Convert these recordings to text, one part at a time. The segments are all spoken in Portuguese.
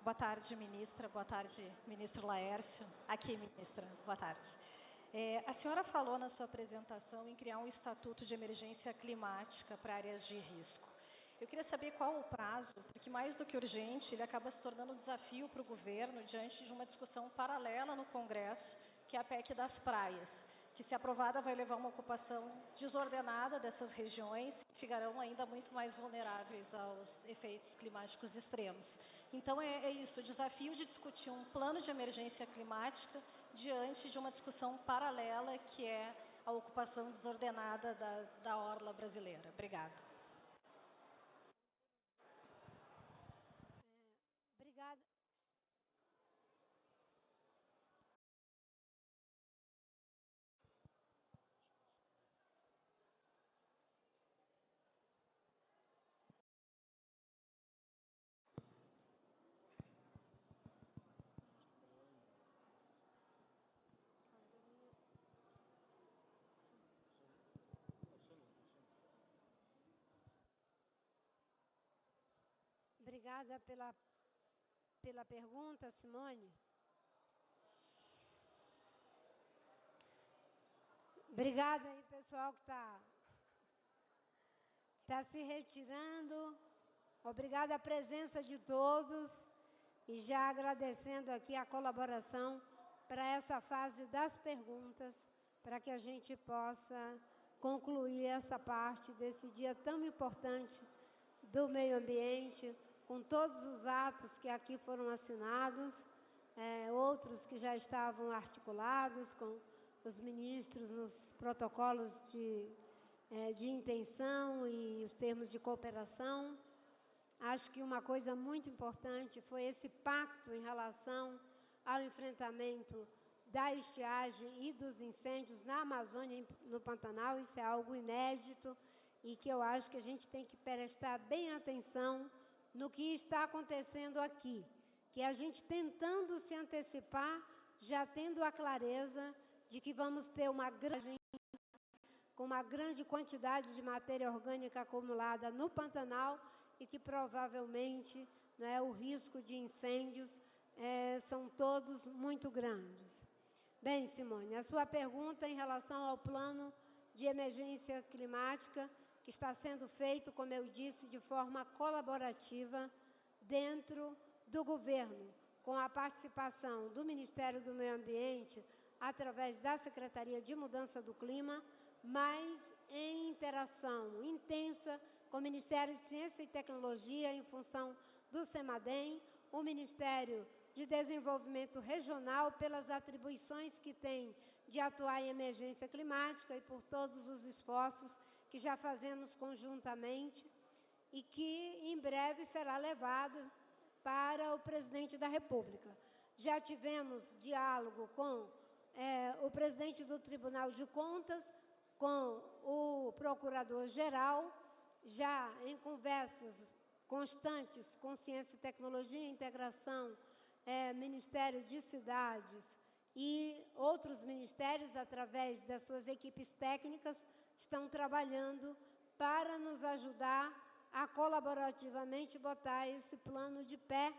Boa tarde, ministra. Boa tarde, ministro Laércio. Aqui, ministra. Boa tarde. A senhora falou na sua apresentação em criar um estatuto de emergência climática para áreas de risco. Eu queria saber qual o prazo, porque mais do que urgente, ele acaba se tornando um desafio para o governo diante de uma discussão paralela no Congresso, que é a PEC das praias, que, se aprovada, vai levar uma ocupação desordenada dessas regiões, que ficarão ainda muito mais vulneráveis aos efeitos climáticos extremos. Então, é isso, o desafio de discutir um plano de emergência climática diante de uma discussão paralela, que é a ocupação desordenada da orla brasileira. Obrigada. Obrigada. Obrigada pela pergunta, Simone. Obrigada aí, pessoal, que está se retirando. Obrigada a presença de todos e já agradecendo aqui a colaboração para essa fase das perguntas, para que a gente possa concluir essa parte desse dia tão importante do meio ambiente, com todos os atos que aqui foram assinados, outros que já estavam articulados com os ministros nos protocolos de intenção e os termos de cooperação. Acho que uma coisa muito importante foi esse pacto em relação ao enfrentamento da estiagem e dos incêndios na Amazônia e no Pantanal. Isso é algo inédito e que eu acho que a gente tem que prestar bem atenção no que está acontecendo aqui, que a gente tentando se antecipar, já tendo a clareza de que vamos ter uma grande quantidade de matéria orgânica acumulada no Pantanal e que provavelmente, né, o risco de incêndios são todos muito grandes. Bem, Simone, a sua pergunta em relação ao plano de emergência climática, que está sendo feito, como eu disse, de forma colaborativa dentro do governo, com a participação do Ministério do Meio Ambiente, através da Secretaria de Mudança do Clima, mas em interação intensa com o Ministério de Ciência e Tecnologia, em função do CEMADEM, o Ministério de Desenvolvimento Regional, pelas atribuições que tem de atuar em emergência climática e por todos os esforços que já fazemos conjuntamente e que em breve será levado para o presidente da República. Já tivemos diálogo com o presidente do Tribunal de Contas, com o procurador-geral, já em conversas constantes com Ciência e Tecnologia, Integração, Ministério de Cidades e outros ministérios, através das suas equipes técnicas, estão trabalhando para nos ajudar a colaborativamente botar esse plano de pé,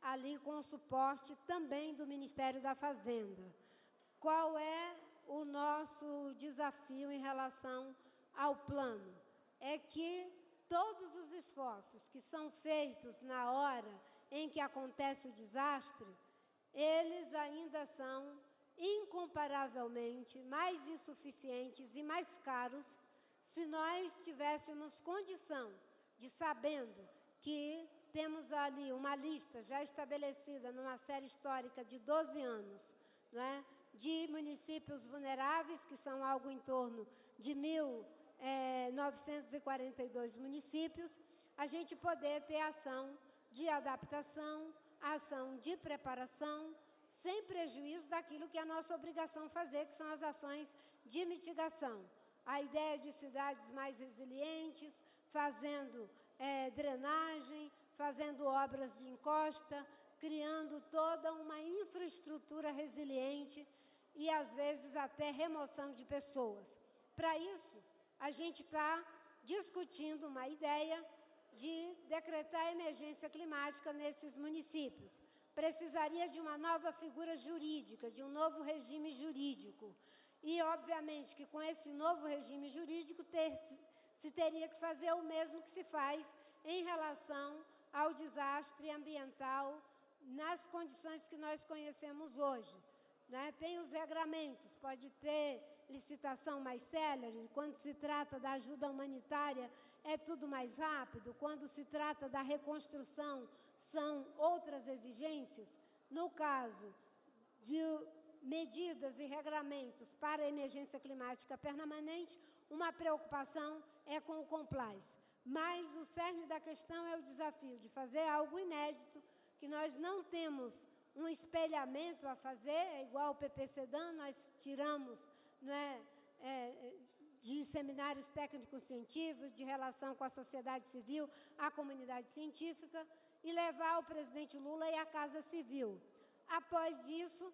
ali com o suporte também do Ministério da Fazenda. Qual é o nosso desafio em relação ao plano? É que todos os esforços que são feitos na hora em que acontece o desastre, eles ainda são incomparavelmente mais insuficientes e mais caros se nós tivéssemos condição de, sabendo que temos ali uma lista já estabelecida numa série histórica de 12 anos, né, de municípios vulneráveis, que são algo em torno de 1.942 municípios, a gente poder ter ação de adaptação, ação de preparação, sem prejuízo daquilo que é a nossa obrigação fazer, que são as ações de mitigação. A ideia de cidades mais resilientes, fazendo drenagem, fazendo obras de encosta, criando toda uma infraestrutura resiliente e, às vezes, até remoção de pessoas. Para isso, a gente está discutindo uma ideia de decretar emergência climática nesses municípios. precisaria de uma nova figura jurídica, de um novo regime jurídico. E, obviamente, que com esse novo regime jurídico se teria que fazer o mesmo que se faz em relação ao desastre ambiental nas condições que nós conhecemos hoje. Né? Tem os regramentos, pode ter licitação mais célere, quando se trata da ajuda humanitária é tudo mais rápido, quando se trata da reconstrução são outras exigências. No caso de medidas e regramentos para a emergência climática permanente, uma preocupação é com o compliance. Mas o cerne da questão é o desafio de fazer algo inédito, que nós não temos um espelhamento a fazer, é igual o PPCDAN, nós tiramos, né, de seminários técnicos científicos, de relação com a sociedade civil, a comunidade científica, e levar ao presidente Lula e à Casa Civil. Após isso,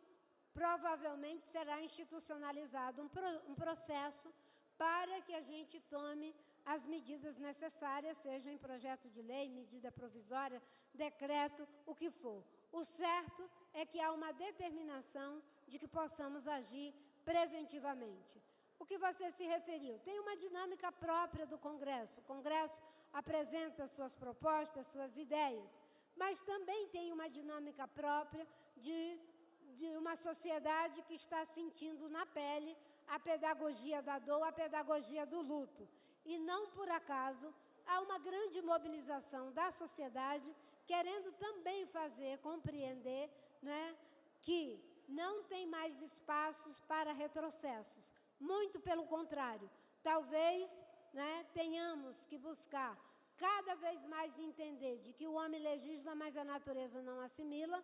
provavelmente será institucionalizado um processo para que a gente tome as medidas necessárias, seja em projeto de lei, medida provisória, decreto, o que for. O certo é que há uma determinação de que possamos agir preventivamente. O que você se referiu? Tem uma dinâmica própria do Congresso. O Congresso apresenta suas propostas, suas ideias, mas também tem uma dinâmica própria de uma sociedade que está sentindo na pele a pedagogia da dor, a pedagogia do luto. E não por acaso há uma grande mobilização da sociedade querendo também fazer compreender, né, que não tem mais espaços para retrocessos. Muito pelo contrário, talvez, né, tenhamos que buscar cada vez mais entender de que o homem legisla, mas a natureza não assimila,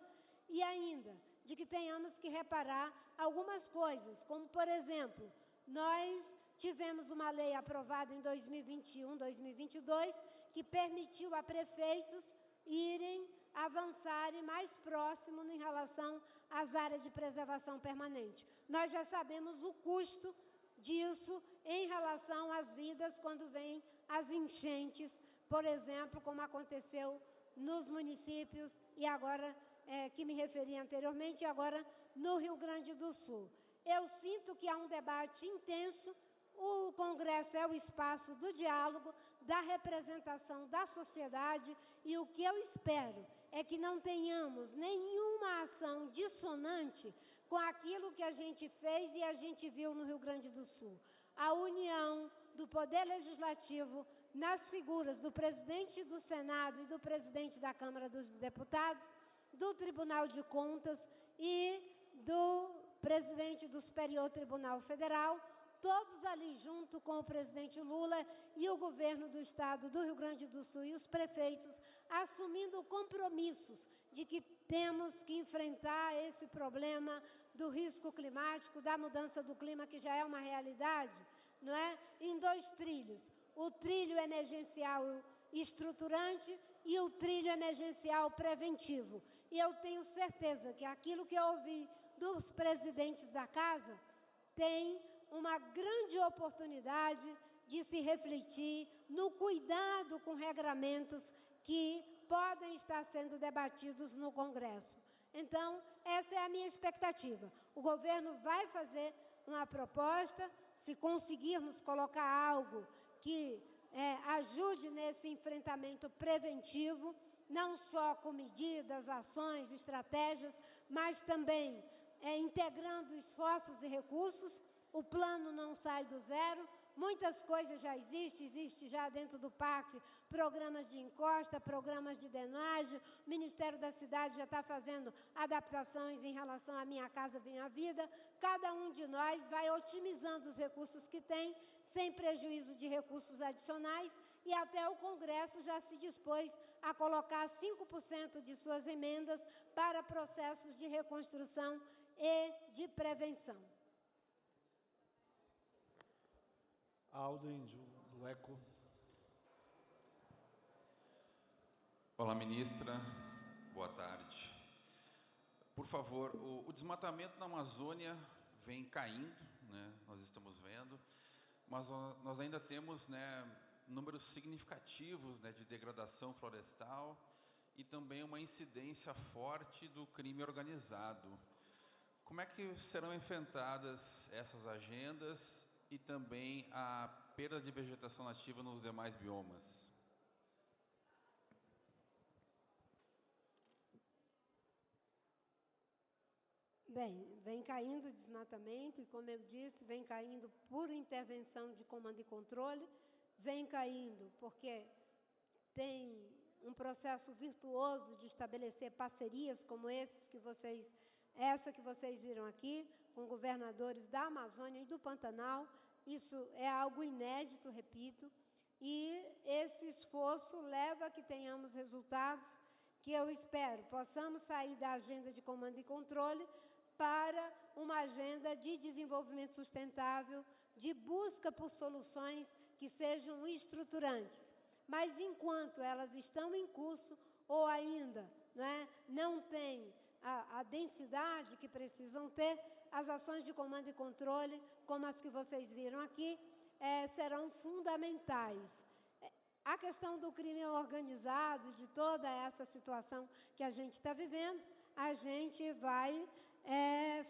e ainda de que tenhamos que reparar algumas coisas, como, por exemplo, nós tivemos uma lei aprovada em 2021, 2022, que permitiu a prefeitos irem avançarem mais próximo em relação às áreas de preservação permanente. Nós já sabemos o custo disso em relação às vidas quando vêm as enchentes, por exemplo, como aconteceu nos municípios e agora, que me referi anteriormente, e agora no Rio Grande do Sul. Eu sinto que há um debate intenso. O Congresso é o espaço do diálogo, da representação da sociedade, e o que eu espero é que não tenhamos nenhuma ação dissonante com aquilo que a gente fez e a gente viu no Rio Grande do Sul. A união do Poder Legislativo nas figuras do presidente do Senado e do presidente da Câmara dos Deputados, do Tribunal de Contas e do presidente do Superior Tribunal Federal, todos ali junto com o presidente Lula e o governo do estado do Rio Grande do Sul e os prefeitos, assumindo compromissos de que temos que enfrentar esse problema do risco climático, da mudança do clima, que já é uma realidade, não é? Em 2 trilhos, o trilho emergencial estruturante e o trilho emergencial preventivo. E eu tenho certeza que aquilo que eu ouvi dos presidentes da casa tem uma grande oportunidade de se refletir no cuidado com regramentos que podem estar sendo debatidos no Congresso. Então, essa é a minha expectativa. O governo vai fazer uma proposta, se conseguirmos colocar algo que ajude nesse enfrentamento preventivo, não só com medidas, ações, estratégias, mas também integrando esforços e recursos. O plano não sai do zero, muitas coisas já existem, existe já dentro do PAC programas de encosta, programas de drenagem, o Ministério da Cidade já está fazendo adaptações em relação à Minha Casa Minha Vida. Cada um de nós vai otimizando os recursos que tem, sem prejuízo de recursos adicionais, e até o Congresso já se dispôs a colocar 5% de suas emendas para processos de reconstrução e de prevenção. Aldrin, do ECO. Olá, ministra. Boa tarde. Por favor, o desmatamento na Amazônia vem caindo, né? Nós estamos vendo, mas nós ainda temos, né, números significativos, né, de degradação florestal e também uma incidência forte do crime organizado. Como é que serão enfrentadas essas agendas e também a perda de vegetação nativa nos demais biomas? Bem, vem caindo o desmatamento e, como eu disse, vem caindo por intervenção de comando e controle, vem caindo porque tem um processo virtuoso de estabelecer parcerias como essa que vocês viram aqui, com governadores da Amazônia e do Pantanal. Isso é algo inédito, repito, e esse esforço leva a que tenhamos resultados que eu espero possamos sair da agenda de comando e controle para uma agenda de desenvolvimento sustentável, de busca por soluções que sejam estruturantes. Mas enquanto elas estão em curso ou ainda, né, não têm a densidade que precisam ter, as ações de comando e controle, como as que vocês viram aqui, serão fundamentais. A questão do crime organizado, de toda essa situação que a gente está vivendo, a gente vai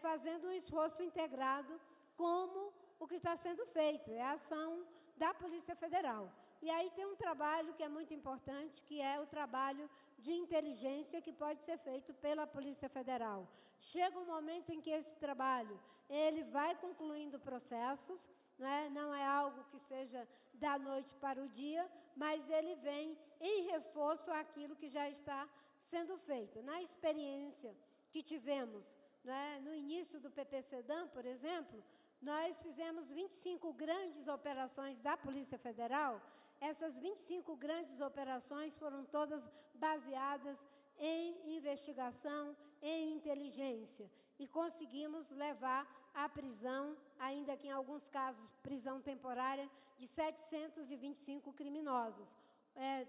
fazendo um esforço integrado como o que está sendo feito, é a ação da Polícia Federal. E aí tem um trabalho que é muito importante, que é o trabalho de inteligência que pode ser feito pela Polícia Federal. Chega um momento em que esse trabalho ele vai concluindo processos, né? Não é algo que seja da noite para o dia, mas ele vem em reforço àquilo que já está sendo feito. Na experiência que tivemos, né, no início do PPCDAM, por exemplo, nós fizemos 25 grandes operações da Polícia Federal. Essas 25 grandes operações foram todas baseadas em investigação, em inteligência. E conseguimos levar à prisão, ainda que em alguns casos prisão temporária, de 725 criminosos.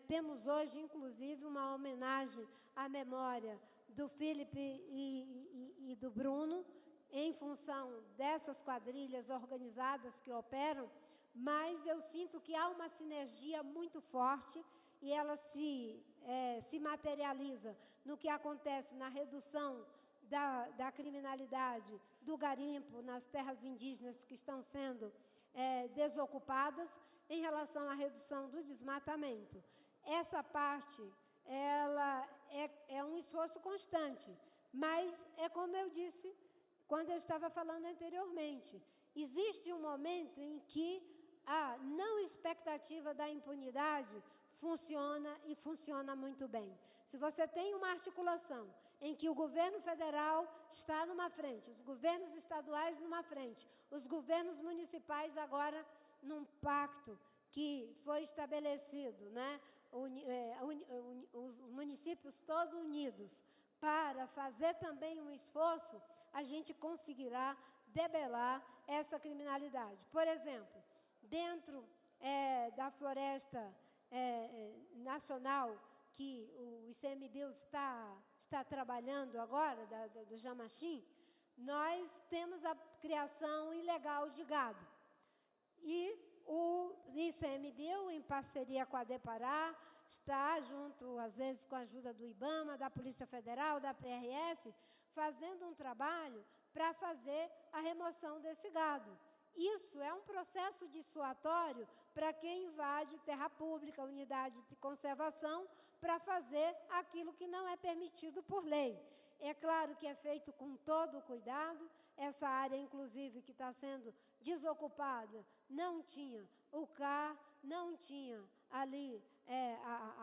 Temos hoje, inclusive, uma homenagem à memória do Felipe e do Bruno, em função dessas quadrilhas organizadas que operam, mas eu sinto que há uma sinergia muito forte e ela se materializa no que acontece na redução da criminalidade, do garimpo nas terras indígenas que estão sendo desocupadas, em relação à redução do desmatamento. Essa parte, ela é um esforço constante, mas é como eu disse quando eu estava falando anteriormente, existe um momento em que a não expectativa da impunidade funciona e funciona muito bem. Se você tem uma articulação em que o governo federal está numa frente, os governos estaduais numa frente, os governos municipais agora num pacto que foi estabelecido, né? Os municípios todos unidos para fazer também um esforço, a gente conseguirá debelar essa criminalidade. Por exemplo, dentro da floresta nacional que o ICMBio está trabalhando agora, do Jamachim, nós temos a criação ilegal de gado. E o ICMBio, em parceria com a Depará, está junto, às vezes, com a ajuda do IBAMA, da Polícia Federal, da PRF, fazendo um trabalho para fazer a remoção desse gado. Isso é um processo dissuasório para quem invade terra pública, unidade de conservação, para fazer aquilo que não é permitido por lei. É claro que é feito com todo o cuidado. Essa área, inclusive, que está sendo desocupada, não tinha o CAR, não tinha ali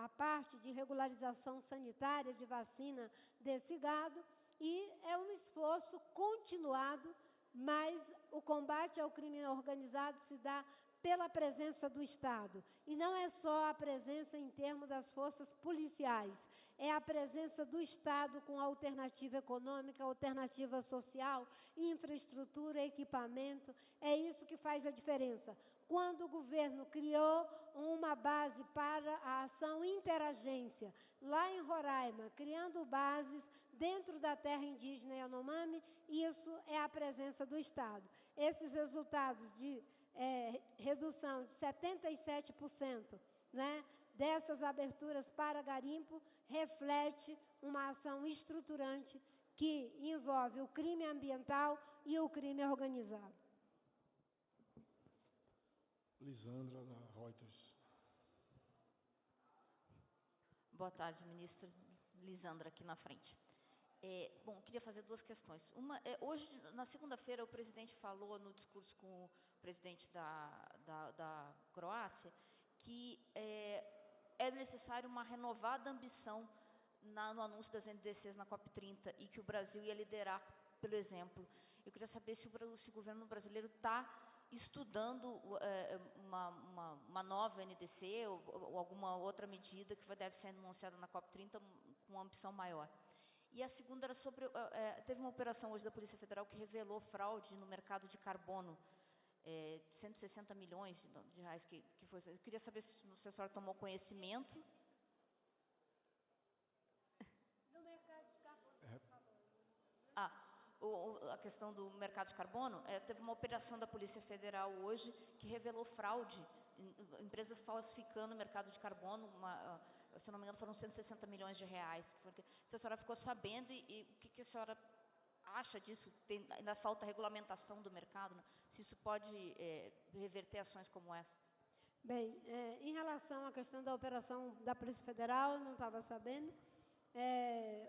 a parte de regularização sanitária de vacina desse gado, e é um esforço continuado, mas o combate ao crime organizado se dá pela presença do Estado. E não é só a presença em termos das forças policiais, é a presença do Estado com alternativa econômica, alternativa social, infraestrutura, equipamento. É isso que faz a diferença. Quando o governo criou uma base para a ação interagência, lá em Roraima, criando bases dentro da terra indígena Yanomami, isso é a presença do Estado. Esses resultados de redução de 77%, né, dessas aberturas para garimpo reflete uma ação estruturante que envolve o crime ambiental e o crime organizado. Lisandra, da Reuters. Boa tarde, ministra. Lisandra, aqui na frente. Bom, queria fazer duas questões. Uma, hoje, na segunda-feira, o presidente falou no discurso com o presidente da Croácia que é necessário uma renovada ambição no anúncio das NDCs na COP30 e que o Brasil ia liderar pelo exemplo. Eu queria saber se o governo brasileiro está estudando uma nova NDC ou alguma outra medida que deve ser anunciada na COP30 com uma ambição maior. E a segunda era sobre... teve uma operação hoje da Polícia Federal que revelou fraude no mercado de carbono, 160 milhões de reais que foi... Eu queria saber se a senhora tomou conhecimento. No mercado de carbono, a questão do mercado de carbono, teve uma operação da Polícia Federal hoje que revelou fraude, empresas falsificando o mercado de carbono, se não me engano foram 160 milhões de reais. Se a senhora ficou sabendo e o que a senhora acha disso? Ainda falta regulamentação do mercado, né? Se isso pode reverter ações como essa? Bem, em relação à questão da operação da Polícia Federal, eu não estava sabendo.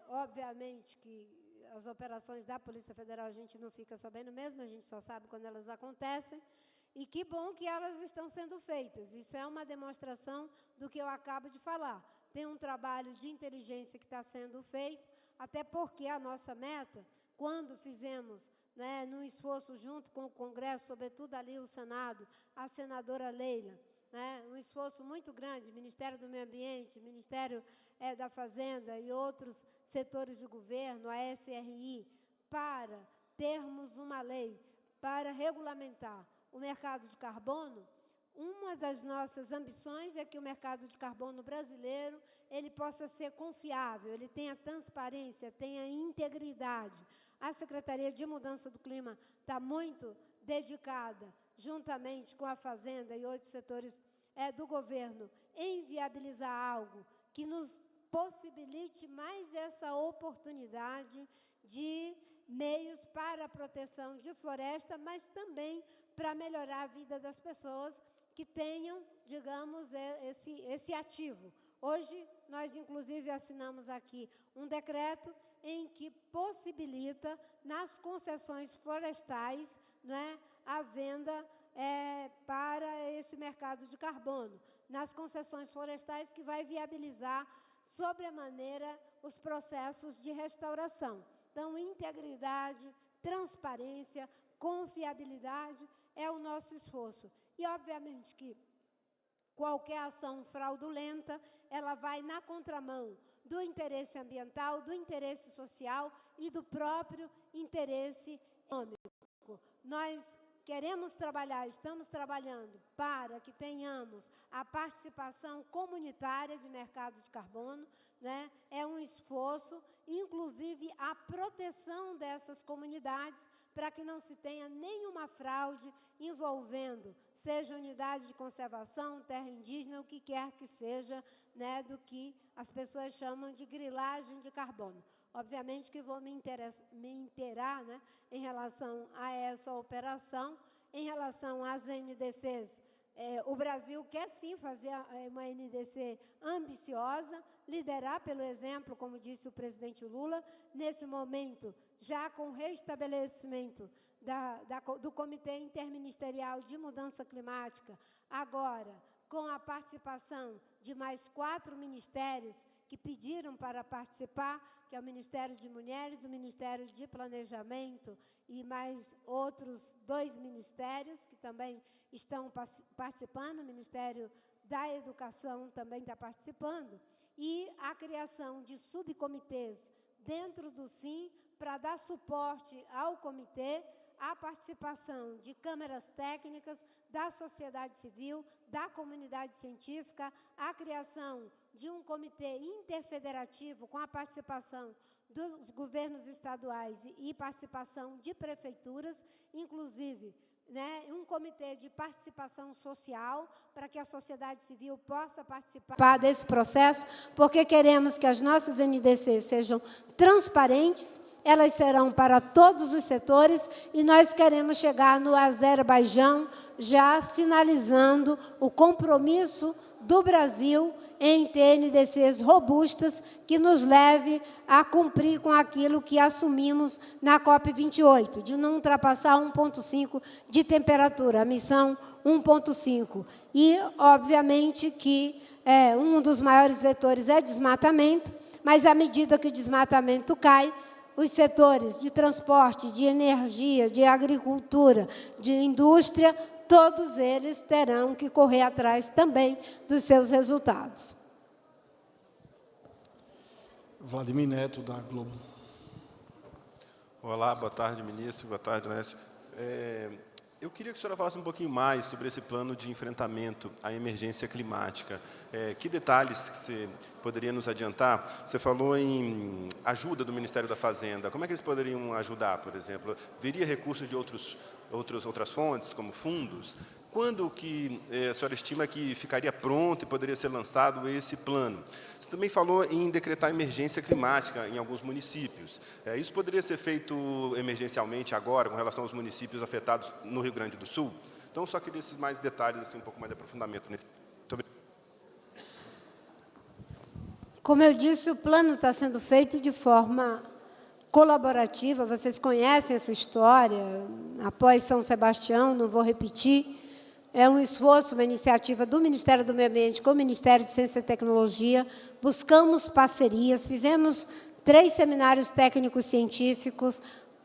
Obviamente que as operações da Polícia Federal a gente não fica sabendo mesmo, a gente só sabe quando elas acontecem. E que bom que elas estão sendo feitas. Isso é uma demonstração do que eu acabo de falar. Tem um trabalho de inteligência que está sendo feito, até porque a nossa meta, quando fizemos, num esforço junto com o Congresso, sobretudo ali o Senado, a senadora Leila, um esforço muito grande, Ministério do Meio Ambiente, Ministério da Fazenda e outros setores de governo, a SRI, para termos uma lei para regulamentar o mercado de carbono. Uma das nossas ambições é que o mercado de carbono brasileiro ele possa ser confiável, ele tenha transparência, tenha integridade. A Secretaria de Mudança do Clima está muito dedicada, juntamente com a Fazenda e outros setores do governo, em viabilizar algo que nos possibilite mais essa oportunidade de meios para a proteção de floresta, mas também para melhorar a vida das pessoas que tenham, digamos, esse ativo. Hoje, nós, inclusive, assinamos aqui um decreto em que possibilita, nas concessões florestais, a venda para esse mercado de carbono. Nas concessões florestais que vai viabilizar, sobremaneira, os processos de restauração. Então, integridade, transparência, confiabilidade é o nosso esforço. E, obviamente, que qualquer ação fraudulenta, ela vai na contramão do interesse ambiental, do interesse social e do próprio interesse econômico. Nós queremos trabalhar, estamos trabalhando para que tenhamos a participação comunitária de mercado de carbono, É um esforço, inclusive a proteção dessas comunidades, para que não se tenha nenhuma fraude envolvendo, seja unidade de conservação, terra indígena, o que quer que seja, do que as pessoas chamam de grilagem de carbono. Obviamente que vou me inteirar, em relação a essa operação. Em relação às NDCs, o Brasil quer sim fazer uma NDC ambiciosa, liderar pelo exemplo, como disse o presidente Lula, nesse momento, já com o restabelecimento do Comitê Interministerial de Mudança Climática, agora com a participação de mais 4 ministérios que pediram para participar, que é o Ministério de Mulheres, o Ministério de Planejamento e mais outros 2 ministérios que também estão participando, o Ministério da Educação também está participando, e a criação de subcomitês dentro do SIM para dar suporte ao comitê, a participação de câmaras técnicas, da sociedade civil, da comunidade científica, a criação de um comitê interfederativo com a participação dos governos estaduais e participação de prefeituras, inclusive né, um comitê de participação social para que a sociedade civil possa participar desse processo, porque queremos que as nossas NDCs sejam transparentes, elas serão para todos os setores e nós queremos chegar no Azerbaijão já sinalizando o compromisso do Brasil em ter NDCs robustas que nos leve a cumprir com aquilo que assumimos na COP28, de não ultrapassar 1,5 de temperatura, a missão 1,5. E, obviamente, que um dos maiores vetores é desmatamento, mas à medida que o desmatamento cai, os setores de transporte, de energia, de agricultura, de indústria, todos eles terão que correr atrás também dos seus resultados. Vladimir Neto, da Globo. Olá, boa tarde, ministro. Boa tarde, Lécio. Eu queria que a senhora falasse um pouquinho mais sobre esse plano de enfrentamento à emergência climática. Que detalhes que você poderia nos adiantar? Você falou em ajuda do Ministério da Fazenda. Como é que eles poderiam ajudar, por exemplo? Viria recursos de outras fontes, como fundos? Quando que a senhora estima que ficaria pronto e poderia ser lançado esse plano? Você também falou em decretar emergência climática em alguns municípios. Isso poderia ser feito emergencialmente agora, com relação aos municípios afetados no Rio Grande do Sul? Então, só queria esses mais detalhes, assim, um pouco mais de aprofundamento nesse. Muito obrigado. Como eu disse, o plano está sendo feito de forma colaborativa. Vocês conhecem essa história. Após São Sebastião, não vou repetir. É um esforço, uma iniciativa do Ministério do Meio Ambiente com o Ministério de Ciência e Tecnologia. Buscamos parcerias, fizemos 3 seminários técnicos científicos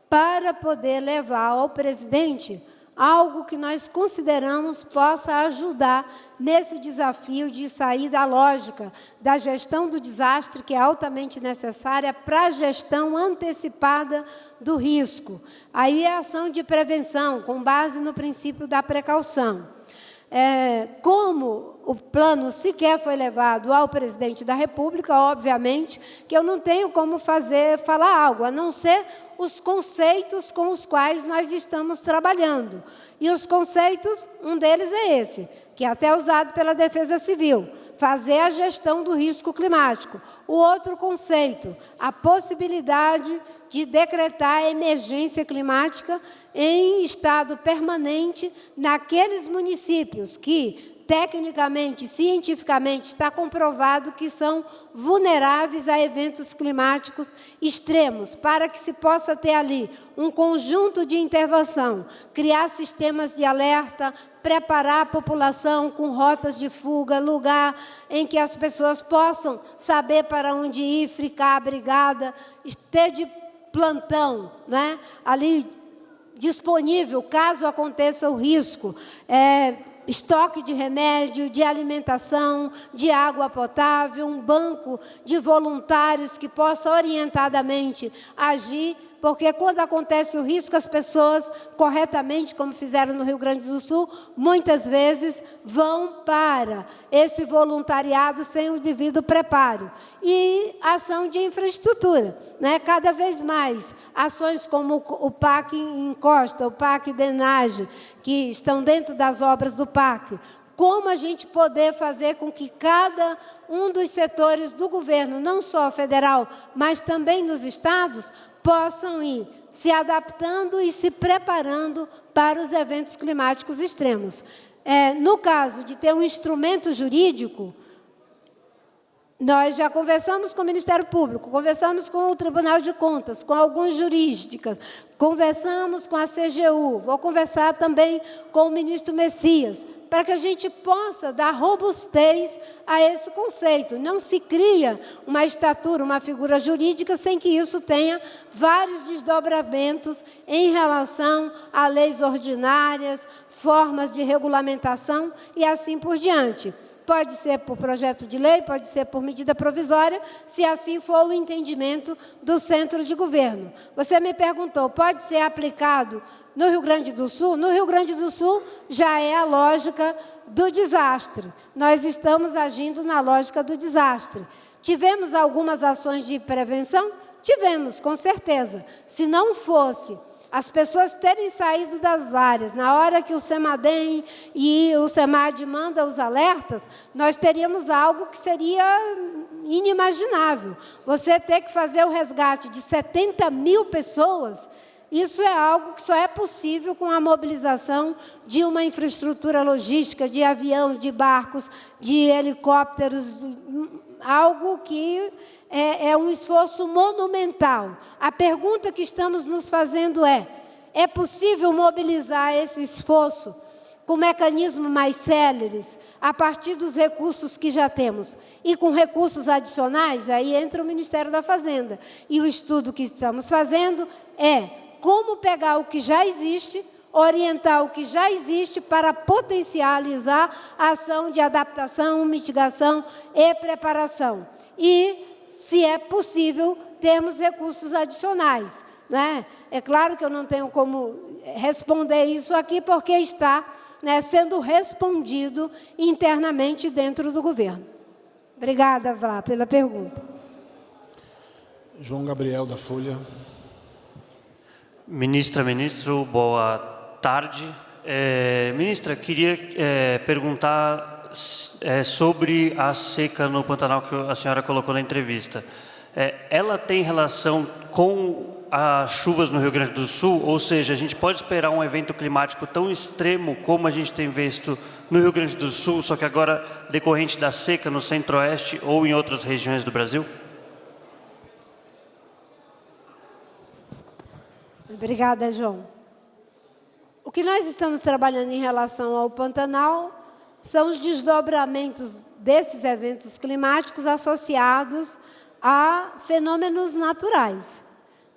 para poder levar ao presidente algo que nós consideramos possa ajudar nesse desafio de sair da lógica da gestão do desastre, que é altamente necessária, para a gestão antecipada do risco. Aí é a ação de prevenção, com base no princípio da precaução. Como o plano sequer foi levado ao presidente da República, obviamente que eu não tenho como falar algo, a não ser os conceitos com os quais nós estamos trabalhando. E os conceitos, um deles é esse, que é até usado pela Defesa Civil, fazer a gestão do risco climático. O outro conceito, a possibilidade de decretar a emergência climática em estado permanente naqueles municípios que, tecnicamente, cientificamente, está comprovado que são vulneráveis a eventos climáticos extremos, para que se possa ter ali um conjunto de intervenção, criar sistemas de alerta, preparar a população com rotas de fuga, lugar em que as pessoas possam saber para onde ir, ficar abrigada, ter de plantão, né, ali disponível, caso aconteça o risco, estoque de remédio, de alimentação, de água potável, um banco de voluntários que possa orientadamente agir, porque quando acontece o risco, as pessoas, corretamente, como fizeram no Rio Grande do Sul, muitas vezes vão para esse voluntariado sem o devido preparo. E ação de infraestrutura, né? Cada vez mais, ações como o PAC Encosta, o PAC Drenagem, que estão dentro das obras do PAC, como a gente poder fazer com que cada um dos setores do governo, não só federal, mas também nos estados, possam ir se adaptando e se preparando para os eventos climáticos extremos. No caso de ter um instrumento jurídico, nós já conversamos com o Ministério Público, conversamos com o Tribunal de Contas, com algumas jurídicas, conversamos com a CGU, vou conversar também com o ministro Messias, para que a gente possa dar robustez a esse conceito. Não se cria uma estatura, uma figura jurídica, sem que isso tenha vários desdobramentos em relação a leis ordinárias, formas de regulamentação e assim por diante. Pode ser por projeto de lei, pode ser por medida provisória, se assim for o entendimento do centro de governo. Você me perguntou, pode ser aplicado no Rio Grande do Sul? No Rio Grande do Sul já é a lógica do desastre. Nós estamos agindo na lógica do desastre. Tivemos algumas ações de prevenção? Tivemos, com certeza. Se não fosse as pessoas terem saído das áreas, na hora que o CEMADEM e o CEMAD mandam os alertas, nós teríamos algo que seria inimaginável. Você ter que fazer o resgate de 70 mil pessoas, isso é algo que só é possível com a mobilização de uma infraestrutura logística, de avião, de barcos, de helicópteros, algo que é um esforço monumental. A pergunta que estamos nos fazendo é possível mobilizar esse esforço com mecanismos mais céleres, a partir dos recursos que já temos, e com recursos adicionais? Aí entra o Ministério da Fazenda. E o estudo que estamos fazendo é como pegar o que já existe, orientar o que já existe para potencializar a ação de adaptação, mitigação e preparação. E, se é possível, termos recursos adicionais, né? É claro que eu não tenho como responder isso aqui, porque está, né, sendo respondido internamente dentro do governo. Obrigada, Vlá, pela pergunta. João Gabriel, da Folha. Ministra, ministro, boa tarde. Ministra, queria perguntar sobre a seca no Pantanal que a senhora colocou na entrevista. Ela tem relação com as chuvas no Rio Grande do Sul? Ou seja, a gente pode esperar um evento climático tão extremo como a gente tem visto no Rio Grande do Sul, só que agora decorrente da seca no Centro-Oeste ou em outras regiões do Brasil? Obrigada, João. O que nós estamos trabalhando em relação ao Pantanal são os desdobramentos desses eventos climáticos associados a fenômenos naturais.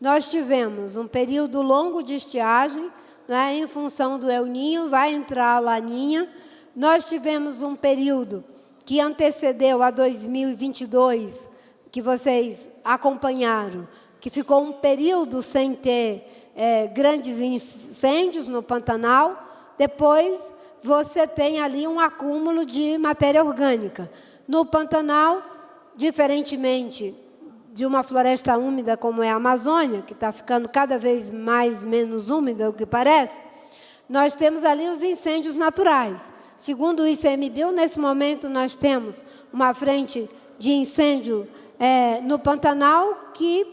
Nós tivemos um período longo de estiagem, né, em função do El Niño, vai entrar a Laninha. Nós tivemos um período que antecedeu a 2022, que vocês acompanharam, que ficou um período sem ter grandes incêndios no Pantanal. Depois, você tem ali um acúmulo de matéria orgânica. No Pantanal, diferentemente de uma floresta úmida como é a Amazônia, que está ficando cada vez menos úmida, o que parece, nós temos ali os incêndios naturais. Segundo o ICMBio, nesse momento nós temos uma frente de incêndio no Pantanal que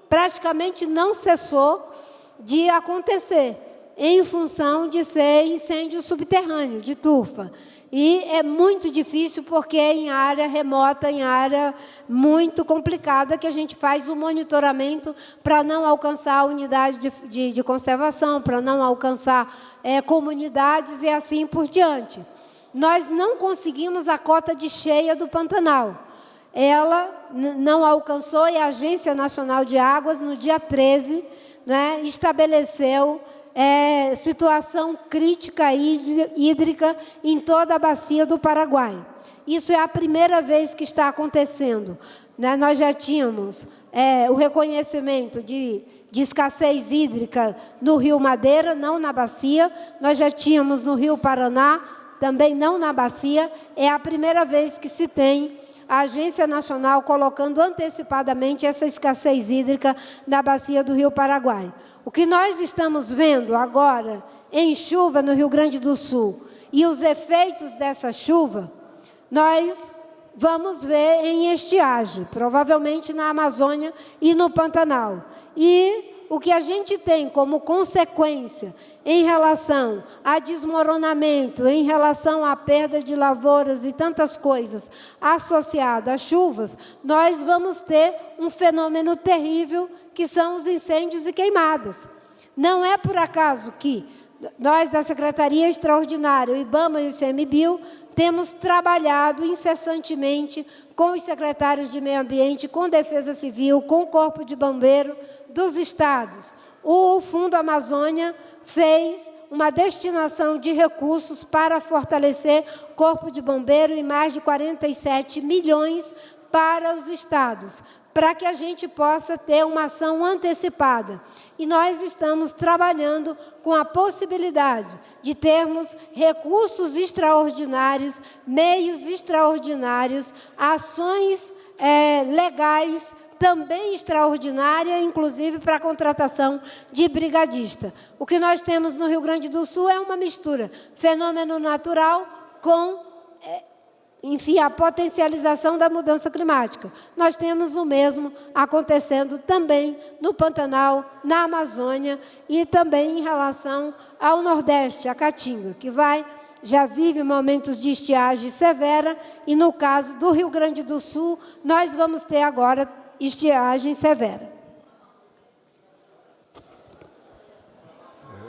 praticamente não cessou de acontecer, em função de ser incêndio subterrâneo, de turfa. E é muito difícil, porque é em área remota, em área muito complicada, que a gente faz o monitoramento para não alcançar a unidade de conservação, para não alcançar comunidades e assim por diante. Nós não conseguimos a cota de cheia do Pantanal. Ela não alcançou, e a Agência Nacional de Águas, no dia 13, né, estabeleceu situação crítica hídrica em toda a bacia do Paraguai. Isso é a primeira vez que está acontecendo, né? Nós já tínhamos o reconhecimento de escassez hídrica no Rio Madeira, não na bacia. Nós já tínhamos no Rio Paraná, também não na bacia. É a primeira vez que se tem a Agência Nacional colocando antecipadamente essa escassez hídrica na bacia do Rio Paraguai. O que nós estamos vendo agora em chuva no Rio Grande do Sul e os efeitos dessa chuva, nós vamos ver em estiagem, provavelmente na Amazônia e no Pantanal. E o que a gente tem como consequência em relação a desmoronamento, em relação à perda de lavouras e tantas coisas associadas às chuvas, nós vamos ter um fenômeno terrível, que são os incêndios e queimadas. Não é por acaso que nós, da Secretaria Extraordinária, o IBAMA e o ICMBio, temos trabalhado incessantemente com os secretários de Meio Ambiente, com Defesa Civil, com o Corpo de Bombeiro dos estados. O Fundo Amazônia fez uma destinação de recursos para fortalecer o Corpo de Bombeiro em mais de 47 milhões para os estados, para que a gente possa ter uma ação antecipada. E nós estamos trabalhando com a possibilidade de termos recursos extraordinários, meios extraordinários, ações legais também extraordinária, inclusive para a contratação de brigadista. O que nós temos no Rio Grande do Sul é uma mistura, fenômeno natural com, enfim, a potencialização da mudança climática. Nós temos o mesmo acontecendo também no Pantanal, na Amazônia e também em relação ao Nordeste, a Caatinga, que já vive momentos de estiagem severa, e no caso do Rio Grande do Sul, nós vamos ter agora estiagem severa.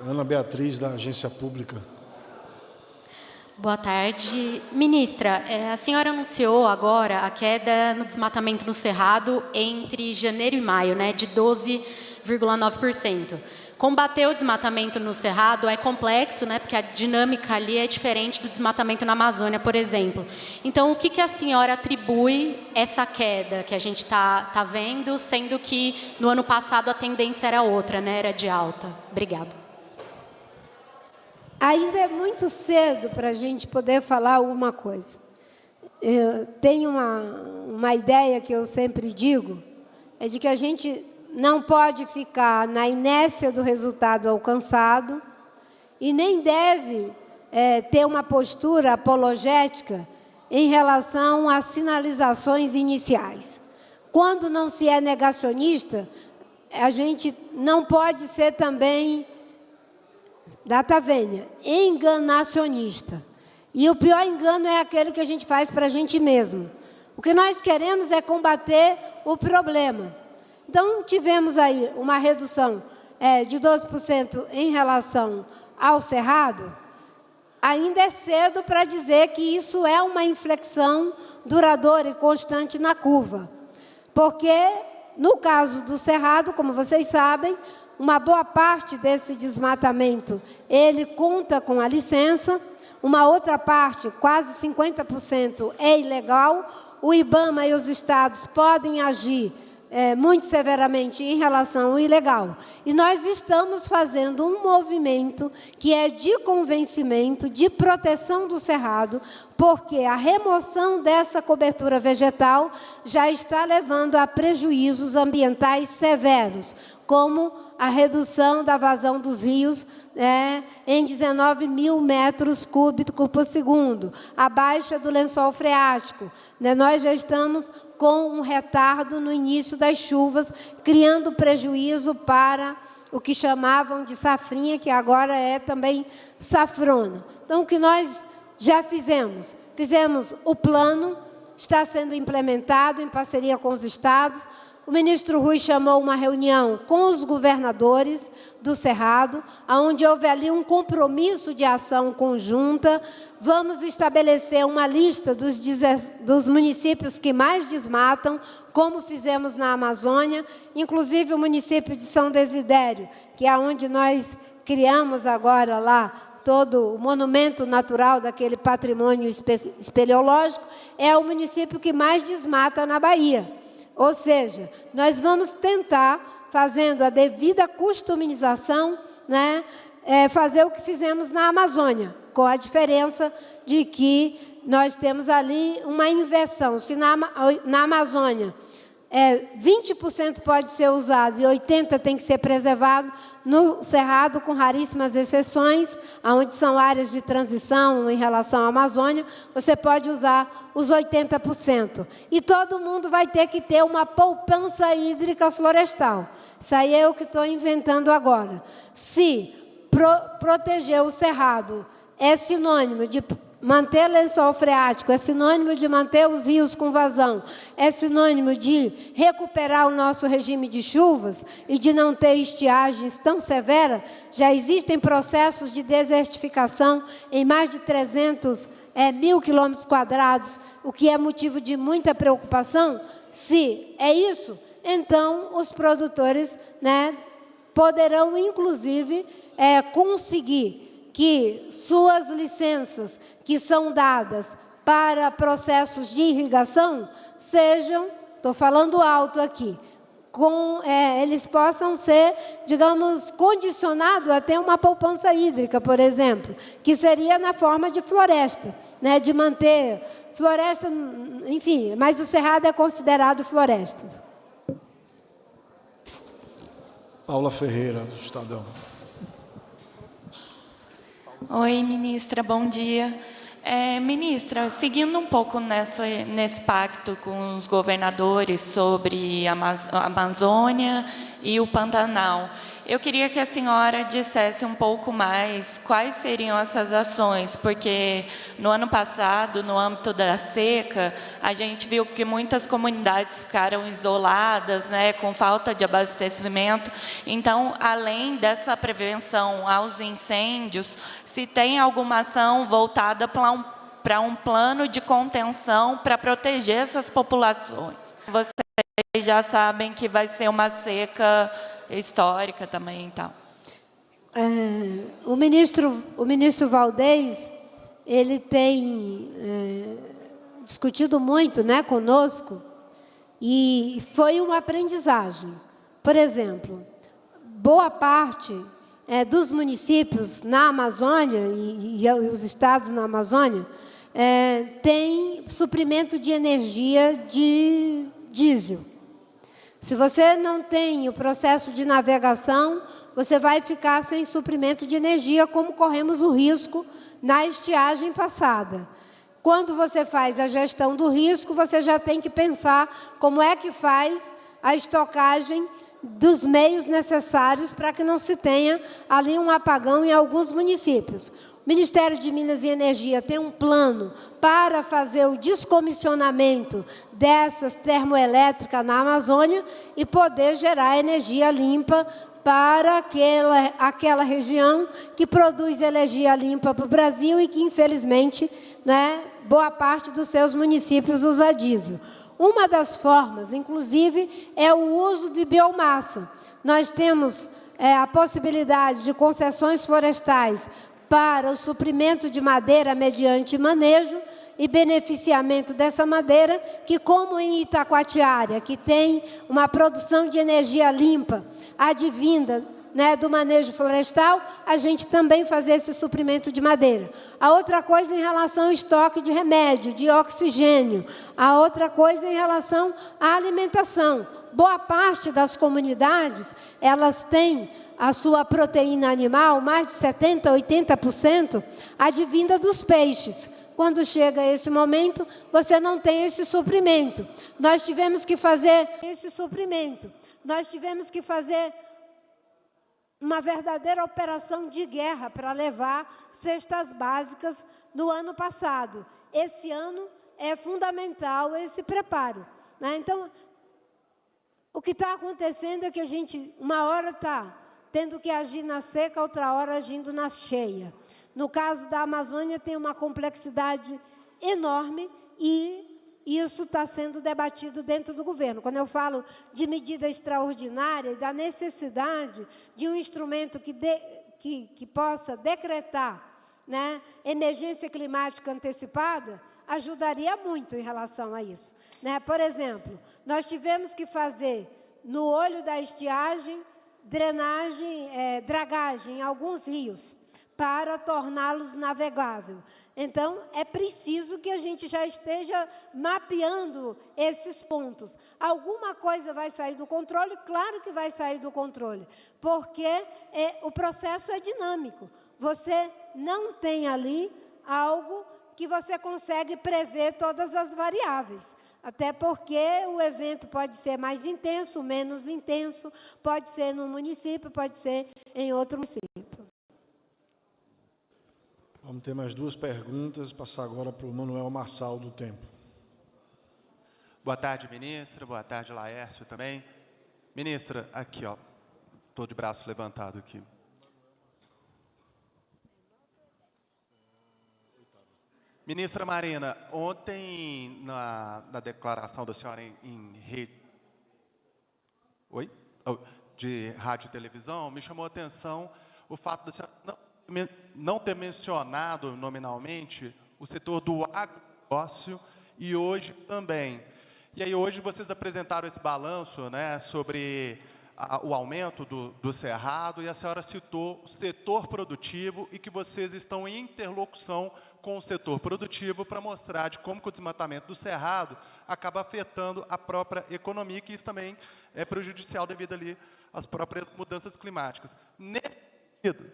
Ana Beatriz, da Agência Pública. Boa tarde. Ministra, a senhora anunciou agora a queda no desmatamento no Cerrado entre janeiro e maio, né, de 12,9%. Combater o desmatamento no Cerrado é complexo, né, porque a dinâmica ali é diferente do desmatamento na Amazônia, por exemplo. Então, o que a senhora atribui essa queda que a gente está vendo, sendo que no ano passado a tendência era outra, né, era de alta? Obrigada. Ainda é muito cedo para a gente poder falar alguma coisa. Eu tenho uma ideia que eu sempre digo, é de que a gente não pode ficar na inércia do resultado alcançado e nem deve ter uma postura apologética em relação às sinalizações iniciais. Quando não se é negacionista, a gente não pode ser também, data vênia, enganacionista. E o pior engano é aquele que a gente faz para a gente mesmo. O que nós queremos é combater o problema. Então, tivemos aí uma redução de 12% em relação ao Cerrado. Ainda é cedo para dizer que isso é uma inflexão duradoura e constante na curva. Porque, no caso do Cerrado, como vocês sabem, uma boa parte desse desmatamento, ele conta com a licença, uma outra parte, quase 50%, é ilegal. O IBAMA e os estados podem agir muito severamente em relação ao ilegal. E nós estamos fazendo um movimento que é de convencimento, de proteção do Cerrado, porque a remoção dessa cobertura vegetal já está levando a prejuízos ambientais severos, como a redução da vazão dos rios em 19 mil metros cúbicos por segundo, a baixa do lençol freático. Nós já estamos com um retardo no início das chuvas, criando prejuízo para o que chamavam de safrinha, que agora é também safrona. Então, o que nós já fizemos? Fizemos o plano, está sendo implementado em parceria com os estados. O ministro Rui chamou uma reunião com os governadores do Cerrado, onde houve ali um compromisso de ação conjunta. Vamos estabelecer uma lista dos municípios que mais desmatam, como fizemos na Amazônia, inclusive o município de São Desidério, que é onde nós criamos agora lá todo o monumento natural daquele patrimônio espeleológico, é o município que mais desmata na Bahia. Ou seja, nós vamos tentar, fazendo a devida customização, fazer o que fizemos na Amazônia, com a diferença de que nós temos ali uma inversão. Se na Amazônia 20% pode ser usado e 80% tem que ser preservado, no Cerrado, com raríssimas exceções, onde são áreas de transição em relação à Amazônia, você pode usar os 80%. E todo mundo vai ter que ter uma poupança hídrica florestal. Isso aí é o que estou inventando agora. Se proteger o Cerrado é sinônimo de manter lençol freático, é sinônimo de manter os rios com vazão, é sinônimo de recuperar o nosso regime de chuvas e de não ter estiagens tão severas. Já existem processos de desertificação em mais de 300 mil quilômetros quadrados, o que é motivo de muita preocupação. Se é isso, então os produtores poderão, inclusive, conseguir que suas licenças que são dadas para processos de irrigação sejam, estou falando alto aqui, eles possam ser, digamos, condicionados a ter uma poupança hídrica, por exemplo, que seria na forma de floresta, de manter floresta, enfim, mas o Cerrado é considerado floresta. Paula Ferreira, do Estadão. Oi, ministra, bom dia. Ministra, seguindo um pouco nesse pacto com os governadores sobre a Amazônia e o Pantanal, eu queria que a senhora dissesse um pouco mais quais seriam essas ações, porque no ano passado, no âmbito da seca, a gente viu que muitas comunidades ficaram isoladas, né, com falta de abastecimento. Então, além dessa prevenção aos incêndios, se tem alguma ação voltada para um plano de contenção para proteger essas populações. Vocês já sabem que vai ser uma seca histórica também, então. O ministro Valdez, ele tem discutido muito, né, conosco, e foi uma aprendizagem. Por exemplo, boa parte dos municípios na Amazônia e os estados na Amazônia tem suprimento de energia de diesel. Se você não tem o processo de navegação, você vai ficar sem suprimento de energia, como corremos o risco na estiagem passada. Quando você faz a gestão do risco, você já tem que pensar como é que faz a estocagem dos meios necessários para que não se tenha ali um apagão em alguns municípios. O Ministério de Minas e Energia tem um plano para fazer o descomissionamento dessas termoelétricas na Amazônia e poder gerar energia limpa para aquela região que produz energia limpa para o Brasil e que, infelizmente, né, boa parte dos seus municípios usa diesel. Uma das formas, inclusive, é o uso de biomassa. Nós temos a possibilidade de concessões florestais para o suprimento de madeira mediante manejo e beneficiamento dessa madeira, que, como em Itacoatiara, que tem uma produção de energia limpa advinda, né, do manejo florestal, a gente também fazer esse suprimento de madeira. A outra coisa em relação ao estoque de remédio, de oxigênio. A outra coisa em relação à alimentação. Boa parte das comunidades, elas têm a sua proteína animal, mais de 70%, 80%, advinda dos peixes. Quando chega esse momento, você não tem esse suprimento. Nós tivemos que fazer esse suprimento. Nós tivemos que fazer uma verdadeira operação de guerra para levar cestas básicas no ano passado. Esse ano é fundamental esse preparo, né? Então, o que está acontecendo é que a gente, uma hora está tendo que agir na seca, outra hora agindo na cheia. No caso da Amazônia, tem uma complexidade enorme e isso está sendo debatido dentro do governo. Quando eu falo de medida extraordinária, da necessidade de um instrumento que possa decretar, né, emergência climática antecipada, ajudaria muito em relação a isso, né? Por exemplo, nós tivemos que fazer, no olho da estiagem, dragagem em alguns rios, para torná-los navegáveis. Então, é preciso que a gente já esteja mapeando esses pontos. Alguma coisa vai sair do controle? Claro que vai sair do controle, porque o processo é dinâmico. Você não tem ali algo que você consegue prever todas as variáveis. Até porque o evento pode ser mais intenso, menos intenso, pode ser no município, pode ser em outro município. Vamos ter mais duas perguntas. Passar agora para o Manuel Marçal, do Tempo. Boa tarde, ministra. Boa tarde, Laércio, também. Ministra, aqui, ó. Estou de braço levantado aqui. Ministra Marina, ontem, na declaração da senhora em rede de rádio e televisão, me chamou a atenção o fato da senhora não ter mencionado nominalmente o setor do agronegócio e hoje também. E aí hoje vocês apresentaram esse balanço, né, sobre o aumento do Cerrado, e a senhora citou o setor produtivo e que vocês estão em interlocução com o setor produtivo para mostrar de como que o desmatamento do Cerrado acaba afetando a própria economia, que isso também é prejudicial devido ali às próprias mudanças climáticas. Nesse sentido,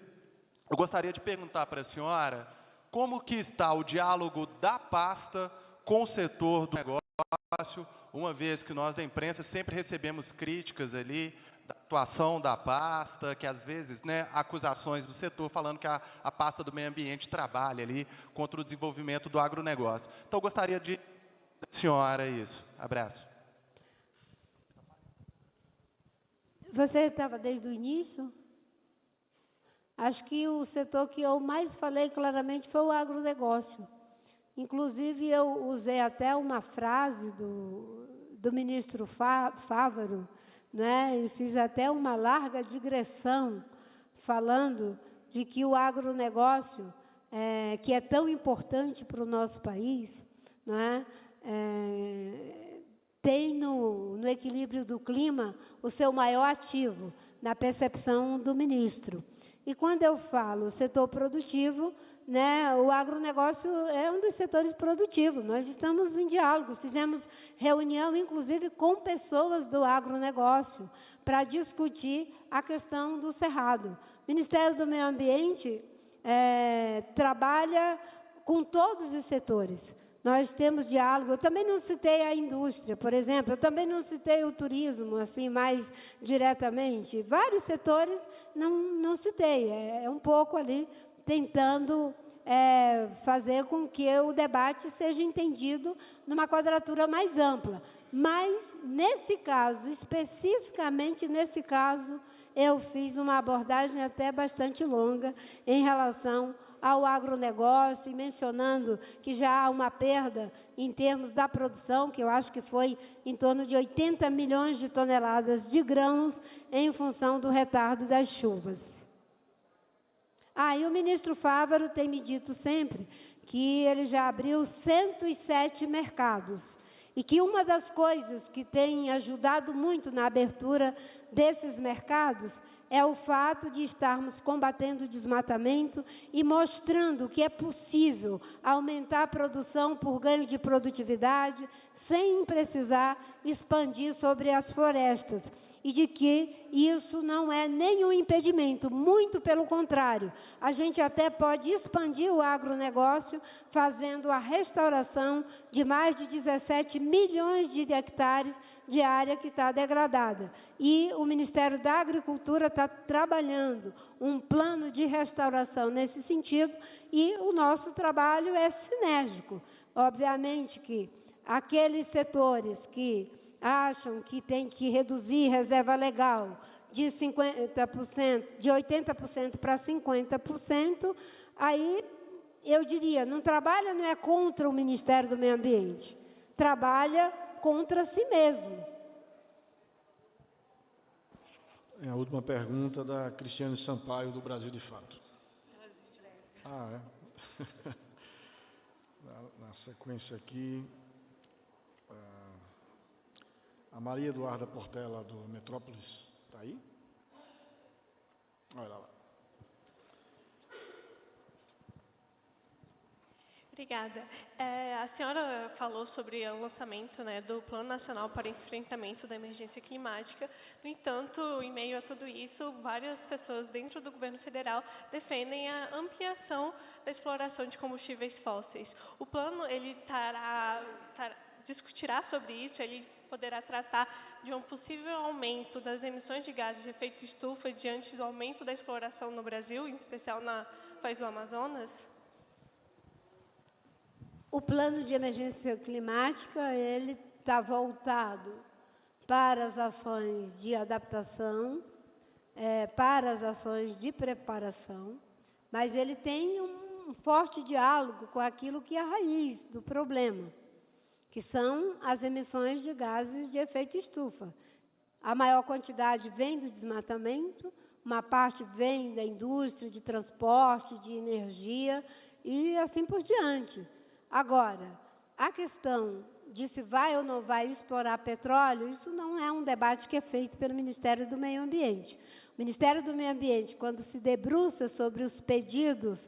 eu gostaria de perguntar para a senhora como que está o diálogo da pasta com o setor do negócio, uma vez que nós da imprensa sempre recebemos críticas ali da atuação da pasta, que às vezes, né, acusações do setor falando que a pasta do meio ambiente trabalha ali contra o desenvolvimento do agronegócio. Então, eu gostaria de da senhora isso. Abraço. Você estava desde o início? Acho que o setor que eu mais falei claramente foi o agronegócio. Inclusive, eu usei até uma frase do ministro Fávaro, né? E fiz até uma larga digressão falando de que o agronegócio, que é tão importante para o nosso país, né? Tem no equilíbrio do clima o seu maior ativo, na percepção do ministro. E quando eu falo setor produtivo, né, o agronegócio é um dos setores produtivos. Nós estamos em diálogo, fizemos reunião, inclusive, com pessoas do agronegócio, para discutir a questão do Cerrado. O Ministério do Meio Ambiente trabalha com todos os setores. Nós temos diálogo. Eu também não citei a indústria, por exemplo, eu também não citei o turismo, assim, mais diretamente. Vários setores não citei. É um pouco ali tentando fazer com que o debate seja entendido numa quadratura mais ampla. Mas, nesse caso, especificamente nesse caso, eu fiz uma abordagem até bastante longa em relação ao agronegócio, mencionando que já há uma perda em termos da produção, que eu acho que foi em torno de 80 milhões de toneladas de grãos em função do retardo das chuvas. E o ministro Fávaro tem me dito sempre que ele já abriu 107 mercados e que uma das coisas que tem ajudado muito na abertura desses mercados é o fato de estarmos combatendo o desmatamento e mostrando que é possível aumentar a produção por ganho de produtividade sem precisar expandir sobre as florestas. E de que isso não é nenhum impedimento, muito pelo contrário. A gente até pode expandir o agronegócio fazendo a restauração de mais de 17 milhões de hectares de área que está degradada. E o Ministério da Agricultura está trabalhando um plano de restauração nesse sentido e o nosso trabalho é sinérgico. Obviamente que aqueles setores que acham que tem que reduzir reserva legal de 50%, de 80% para 50%, aí eu diria, não é contra o Ministério do Meio Ambiente, trabalha contra si mesmo. A última pergunta da Cristiane Sampaio, do Brasil de Fato. Na sequência aqui, a Maria Eduarda Portela, do Metrópolis, está aí? Olha lá. Obrigada. A senhora falou sobre o lançamento, né, do Plano Nacional para Enfrentamento da Emergência Climática. No entanto, em meio a tudo isso, várias pessoas dentro do governo federal defendem a ampliação da exploração de combustíveis fósseis. O plano ele discutirá sobre isso, ele poderá tratar de um possível aumento das emissões de gases de efeito estufa diante do aumento da exploração no Brasil, em especial na Foz do Amazonas? O plano de emergência climática, ele está voltado para as ações de adaptação, para as ações de preparação, mas ele tem um forte diálogo com aquilo que é a raiz do problema, que são as emissões de gases de efeito estufa. A maior quantidade vem do desmatamento, uma parte vem da indústria, de transporte, de energia e assim por diante. Agora, a questão de se vai ou não vai explorar petróleo, isso não é um debate que é feito pelo Ministério do Meio Ambiente. O Ministério do Meio Ambiente, quando se debruça sobre os pedidos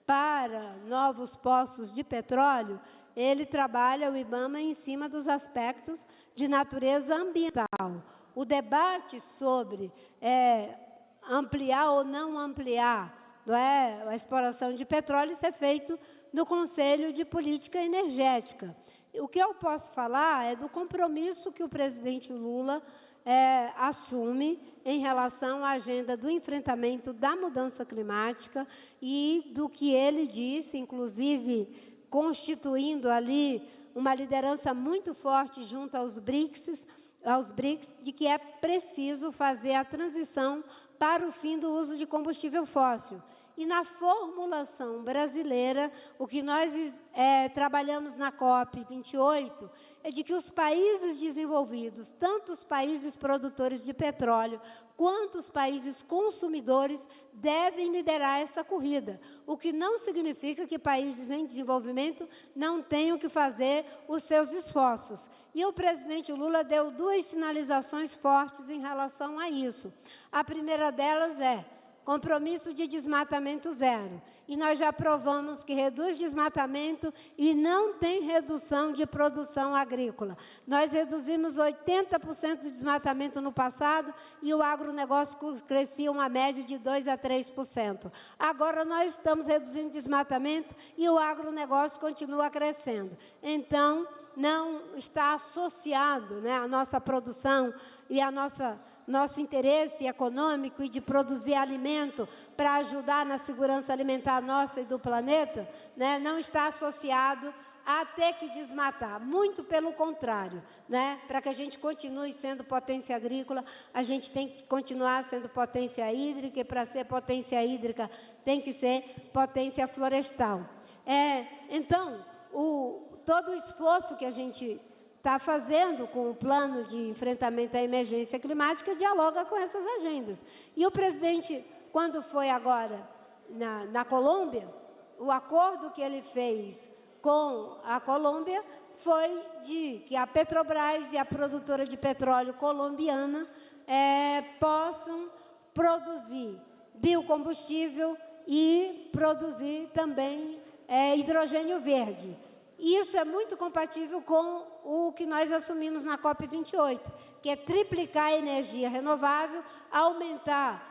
para novos poços de petróleo, ele trabalha, o IBAMA, em cima dos aspectos de natureza ambiental. O debate sobre ampliar ou não ampliar, não é, a exploração de petróleo, isso é feito no Conselho de Política Energética. O que eu posso falar é do compromisso que o presidente Lula assume em relação à agenda do enfrentamento da mudança climática e do que ele disse, inclusive constituindo ali uma liderança muito forte junto aos BRICS, de que é preciso fazer a transição para o fim do uso de combustível fóssil. E na formulação brasileira, o que nós trabalhamos na COP28 é de que os países desenvolvidos, tanto os países produtores de petróleo, quanto os países consumidores, devem liderar essa corrida, o que não significa que países em desenvolvimento não tenham que fazer os seus esforços. E o presidente Lula deu 2 sinalizações fortes em relação a isso. A primeira delas é compromisso de desmatamento zero. E nós já provamos que reduz desmatamento e não tem redução de produção agrícola. Nós reduzimos 80% de desmatamento no passado e o agronegócio crescia uma média de 2% a 3%. Agora nós estamos reduzindo desmatamento e o agronegócio continua crescendo. Então, não está associado, né, a nossa produção e a nosso interesse econômico e de produzir alimento para ajudar na segurança alimentar nossa e do planeta, né, não está associado a ter que desmatar. Muito pelo contrário, né, para que a gente continue sendo potência agrícola, a gente tem que continuar sendo potência hídrica, e para ser potência hídrica tem que ser potência florestal. Então, todo o esforço que a gente está fazendo com o plano de enfrentamento à emergência climática dialoga com essas agendas. E o presidente, quando foi agora na Colômbia, o acordo que ele fez com a Colômbia foi de que a Petrobras e a produtora de petróleo colombiana possam produzir biocombustível e produzir também hidrogênio verde. Isso é muito compatível com o que nós assumimos na COP28, que é triplicar a energia renovável, aumentar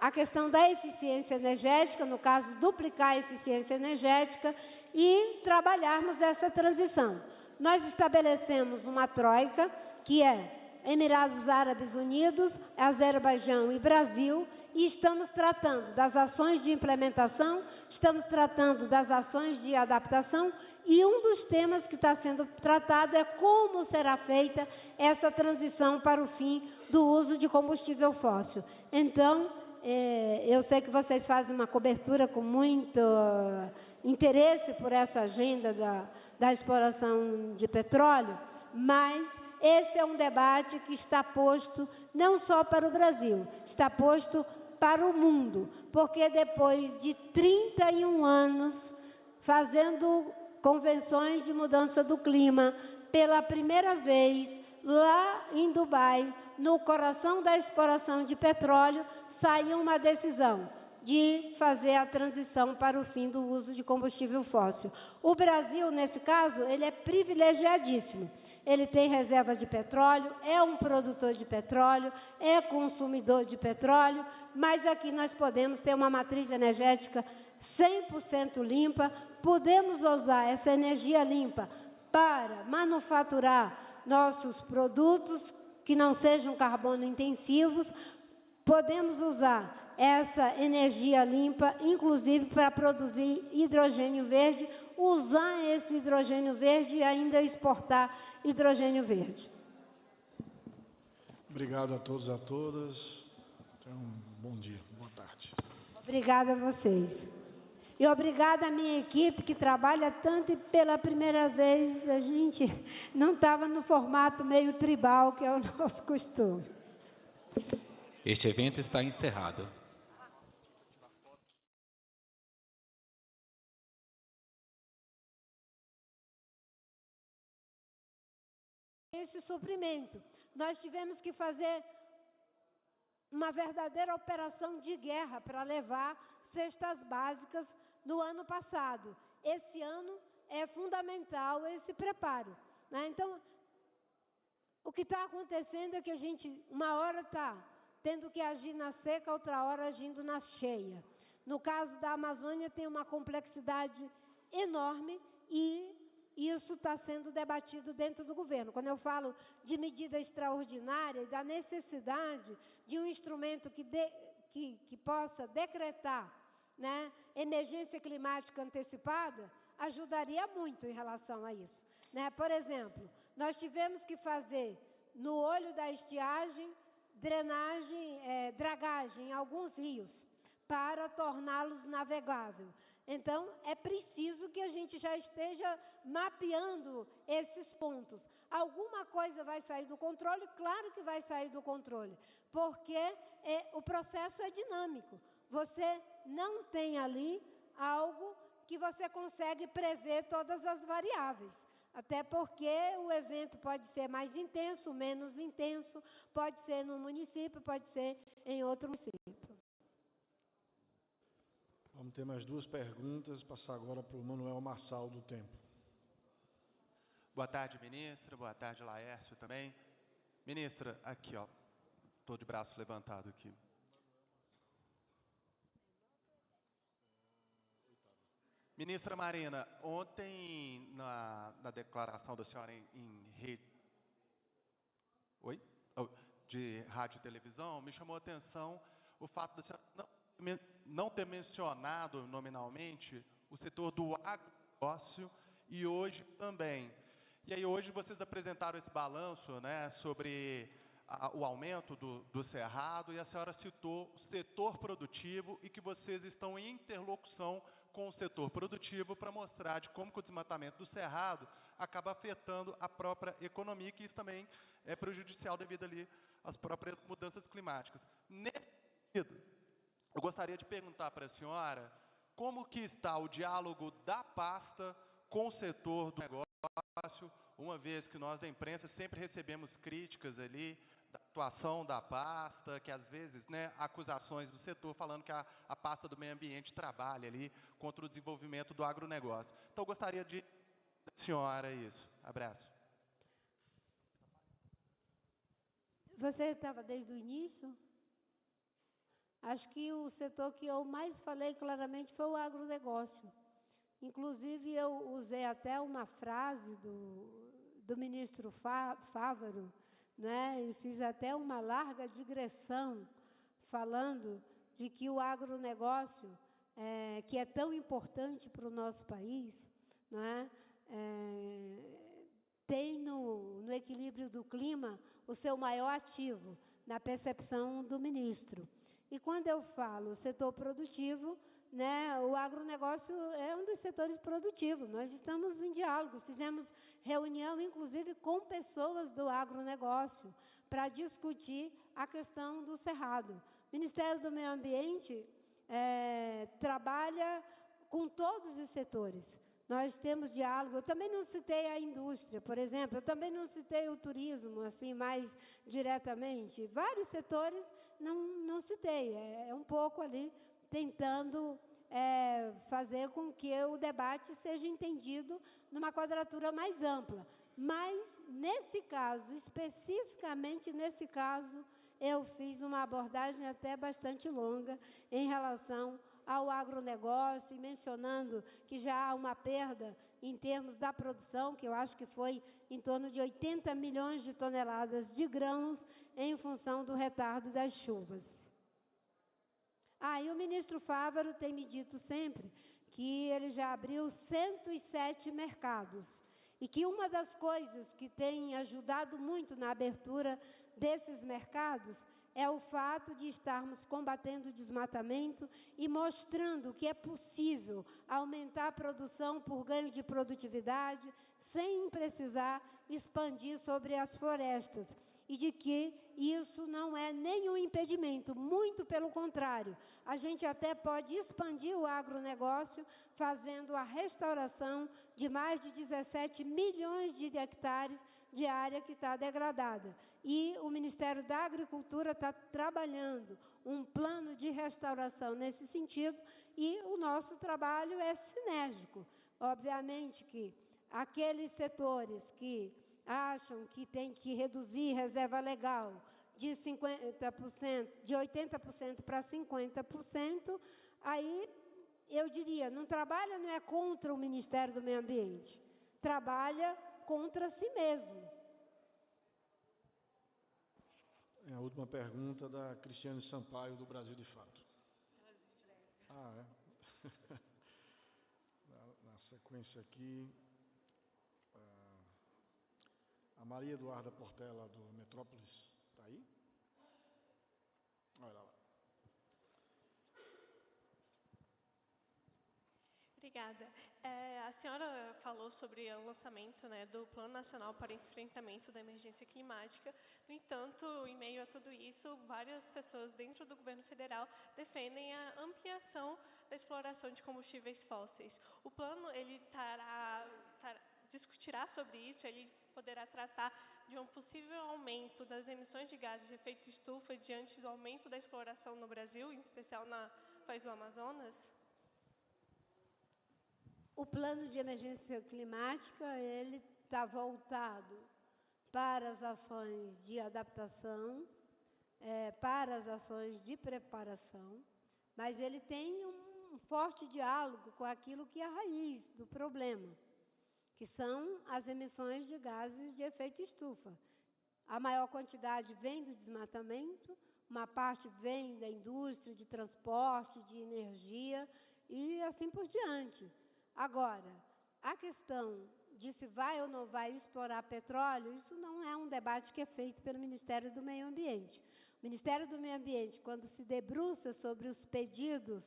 a questão da eficiência energética, no caso, duplicar a eficiência energética e trabalharmos essa transição. Nós estabelecemos uma troika, que é Emirados Árabes Unidos, Azerbaijão e Brasil, e estamos tratando das ações de implementação, estamos tratando das ações de adaptação, e um dos temas que está sendo tratado é como será feita essa transição para o fim do uso de combustível fóssil. Então, eu sei que vocês fazem uma cobertura com muito interesse por essa agenda da exploração de petróleo, mas esse é um debate que está posto não só para o Brasil, está posto para o mundo, porque depois de 31 anos fazendo convenções de mudança do clima, pela primeira vez lá em Dubai, no coração da exploração de petróleo, saiu uma decisão de fazer a transição para o fim do uso de combustível fóssil. O Brasil, nesse caso, ele é privilegiadíssimo. Ele tem reserva de petróleo, é um produtor de petróleo, é consumidor de petróleo, mas aqui nós podemos ter uma matriz energética 100% limpa, podemos usar essa energia limpa para manufaturar nossos produtos que não sejam carbono intensivos, podemos usar essa energia limpa, inclusive para produzir hidrogênio verde, usar esse hidrogênio verde e ainda exportar hidrogênio verde. Obrigado a todos e a todas. Tenham um bom dia, boa tarde. Obrigada a vocês. E obrigada à minha equipe que trabalha tanto, e pela primeira vez a gente não estava no formato meio tribal, que é o nosso costume. Este evento está encerrado. esse suprimento. Nós tivemos que fazer uma verdadeira operação de guerra para levar cestas básicas no ano passado. Esse ano é fundamental esse preparo, né? Então, o que está acontecendo é que a gente, uma hora está tendo que agir na seca, outra hora agindo na cheia. No caso da Amazônia, tem uma complexidade enorme e isso está sendo debatido dentro do governo. Quando eu falo de medida extraordinária e da necessidade de um instrumento que possa decretar, né, emergência climática antecipada, ajudaria muito em relação a isso, né? Por exemplo, nós tivemos que fazer no olho da estiagem, dragagem em alguns rios, para torná-los navegáveis. Então, é preciso que a gente já esteja mapeando esses pontos. Alguma coisa vai sair do controle? Claro que vai sair do controle, porque o processo é dinâmico. Você não tem ali algo que você consegue prever todas as variáveis. Até porque o evento pode ser mais intenso, menos intenso, pode ser no município, pode ser em outro município. Vamos ter mais 2 perguntas, passar agora para o Manuel Marçal do Tempo. Boa tarde, ministra. Boa tarde, Laércio também. Ministra, aqui, ó. Estou de braço levantado aqui. Ministra Marina, ontem, na declaração da senhora em rede de rádio e televisão, me chamou a atenção o fato da senhora não ter mencionado nominalmente o setor do agronegócio e hoje também. E aí hoje vocês apresentaram esse balanço, né, sobre o aumento do Cerrado, e a senhora citou o setor produtivo e que vocês estão em interlocução com o setor produtivo para mostrar de como que o desmatamento do Cerrado acaba afetando a própria economia, que isso também é prejudicial devido ali às próprias mudanças climáticas. Nesse sentido, eu gostaria de perguntar para a senhora como que está o diálogo da pasta com o setor do negócio, uma vez que nós da imprensa sempre recebemos críticas ali da atuação da pasta, que às vezes, né, acusações do setor falando que a pasta do meio ambiente trabalha ali contra o desenvolvimento do agronegócio. Então, eu gostaria de da senhora isso. Abraço. Você estava desde o início? Acho que o setor que eu mais falei claramente foi o agronegócio. Inclusive, eu usei até uma frase do ministro Fávaro, né, e fiz até uma larga digressão falando de que o agronegócio, que é tão importante para o nosso país, né, tem no equilíbrio do clima o seu maior ativo, na percepção do ministro. E quando eu falo setor produtivo, né, o agronegócio é um dos setores produtivos. Nós estamos em diálogo, fizemos reunião, inclusive, com pessoas do agronegócio, para discutir a questão do Cerrado. O Ministério do Meio Ambiente trabalha com todos os setores. Nós temos diálogo. Eu também não citei a indústria, por exemplo, eu também não citei o turismo, assim, mais diretamente. Vários setores não citei. É um pouco ali tentando fazer com que o debate seja entendido numa quadratura mais ampla. Mas, nesse caso, especificamente nesse caso, eu fiz uma abordagem até bastante longa em relação ao agronegócio, mencionando que já há uma perda em termos da produção, que eu acho que foi em torno de 80 milhões de toneladas de grãos em função do retardo das chuvas. E o ministro Fávaro tem me dito sempre que ele já abriu 107 mercados e que uma das coisas que tem ajudado muito na abertura desses mercados é o fato de estarmos combatendo o desmatamento e mostrando que é possível aumentar a produção por ganho de produtividade sem precisar expandir sobre as florestas. E de que isso não é nenhum impedimento, muito pelo contrário. A gente até pode expandir o agronegócio fazendo a restauração de mais de 17 milhões de hectares de área que está degradada. E o Ministério da Agricultura está trabalhando um plano de restauração nesse sentido, e o nosso trabalho é sinérgico. Obviamente que aqueles setores que acham que tem que reduzir reserva legal de 50%, de 80% para 50%, aí eu diria, não é contra o Ministério do Meio Ambiente, trabalha contra si mesmo. É a última pergunta da Cristiane Sampaio, do Brasil de Fato. Ah, é? Na sequência aqui, a Maria Eduarda Portela, do Metrópolis, está aí? Olha lá. Obrigada. A senhora falou sobre o lançamento, né, do Plano Nacional para Enfrentamento da Emergência Climática. No entanto, em meio a tudo isso, várias pessoas dentro do governo federal defendem a ampliação da exploração de combustíveis fósseis. O plano ele discutirá sobre isso, ele poderá tratar de um possível aumento das emissões de gases de efeito estufa diante do aumento da exploração no Brasil, em especial na Foz do Amazonas? O plano de emergência climática, ele está voltado para as ações de adaptação, para as ações de preparação, mas ele tem um forte diálogo com aquilo que é a raiz do problema, que são as emissões de gases de efeito estufa. A maior quantidade vem do desmatamento, uma parte vem da indústria, de transporte, de energia e assim por diante. Agora, a questão de se vai ou não vai explorar petróleo, isso não é um debate que é feito pelo Ministério do Meio Ambiente. O Ministério do Meio Ambiente, quando se debruça sobre os pedidos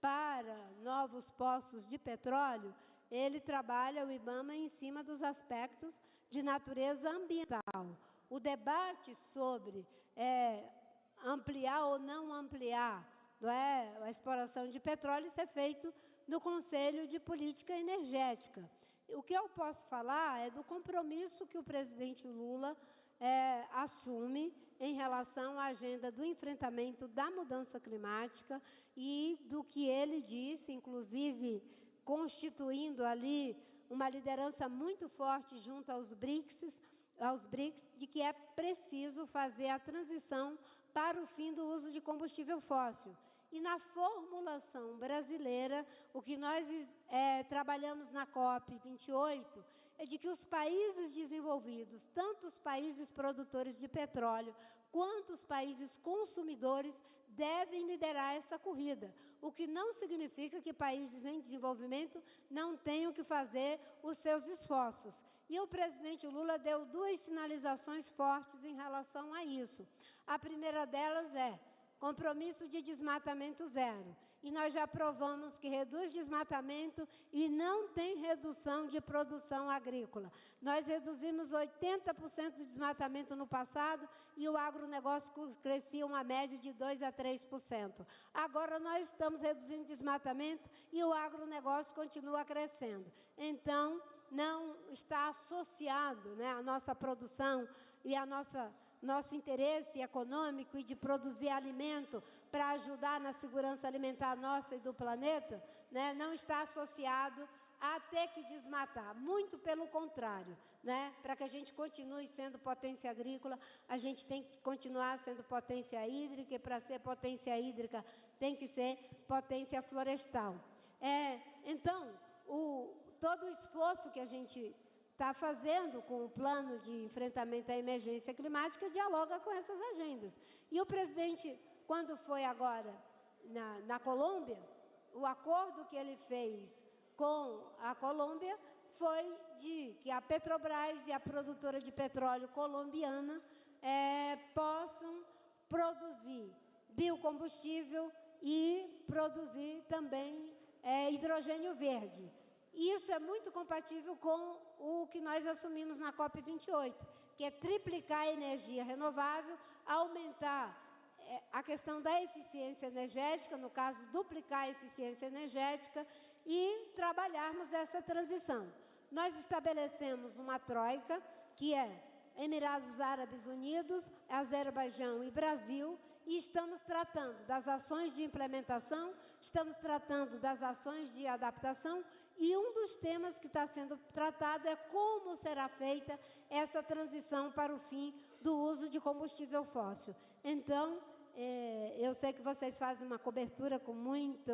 para novos poços de petróleo, ele trabalha o IBAMA em cima dos aspectos de natureza ambiental. O debate sobre ampliar ou não ampliar a exploração de petróleo, isso é feito no Conselho de Política Energética. O que eu posso falar é do compromisso que o presidente Lula assume em relação à agenda do enfrentamento da mudança climática e do que ele disse, inclusive constituindo ali uma liderança muito forte junto aos BRICS, de que é preciso fazer a transição para o fim do uso de combustível fóssil. E na formulação brasileira, o que nós trabalhamos na COP28 é de que os países desenvolvidos, tanto os países produtores de petróleo, quanto os países consumidores, devem liderar essa corrida. O que não significa que países em desenvolvimento não tenham que fazer os seus esforços. E o presidente Lula deu duas sinalizações fortes em relação a isso. A primeira delas é compromisso de desmatamento zero. E nós já provamos que reduz desmatamento e não tem redução de produção agrícola. Nós reduzimos 80% do desmatamento no passado e o agronegócio crescia uma média de 2% a 3%. Agora nós estamos reduzindo desmatamento e o agronegócio continua crescendo. Então, não está associado, a nossa produção e a nosso interesse econômico e de produzir alimento para ajudar na segurança alimentar nossa e do planeta, não está associado a ter que desmatar. Muito pelo contrário, para que a gente continue sendo potência agrícola, a gente tem que continuar sendo potência hídrica, e para ser potência hídrica tem que ser potência florestal. Então, todo o esforço que a gente está fazendo com o plano de enfrentamento à emergência climática dialoga com essas agendas. E o presidente, quando foi agora na Colômbia, o acordo que ele fez com a Colômbia foi de que a Petrobras e a produtora de petróleo colombiana possam produzir biocombustível e produzir também hidrogênio verde. E isso é muito compatível com o que nós assumimos na COP28, que é triplicar a energia renovável, aumentar a questão da eficiência energética, no caso, duplicar a eficiência energética e trabalharmos essa transição. Nós estabelecemos uma troika que é Emirados Árabes Unidos, Azerbaijão e Brasil, e estamos tratando das ações de implementação, estamos tratando das ações de adaptação, e um dos temas que está sendo tratado é como será feita essa transição para o fim do uso de combustível fóssil. Então, eu sei que vocês fazem uma cobertura com muito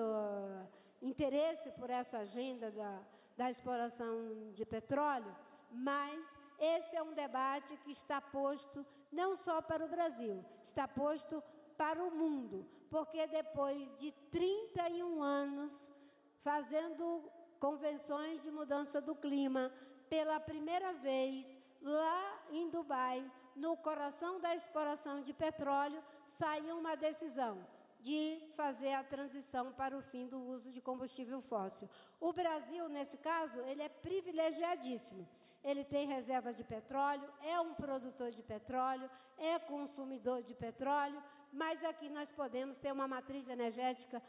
interesse por essa agenda da exploração de petróleo, mas esse é um debate que está posto não só para o Brasil, está posto para o mundo, porque depois de 31 anos fazendo convenções de mudança do clima, pela primeira vez lá em Dubai, no coração da exploração de petróleo, saiu uma decisão de fazer a transição para o fim do uso de combustível fóssil. O Brasil, nesse caso, ele é privilegiadíssimo. Ele tem reserva de petróleo, é um produtor de petróleo, é consumidor de petróleo, mas aqui nós podemos ter uma matriz energética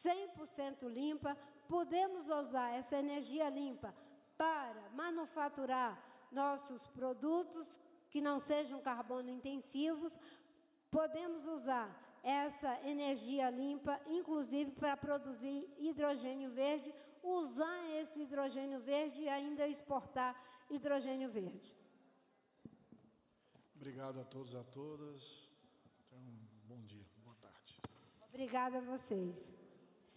100% limpa, podemos usar essa energia limpa para manufaturar nossos produtos que não sejam carbono intensivos, podemos usar essa energia limpa, inclusive para produzir hidrogênio verde, usar esse hidrogênio verde e ainda exportar hidrogênio verde. Obrigado a todos e a todas. Tenham um bom dia, boa tarde. Obrigada a vocês.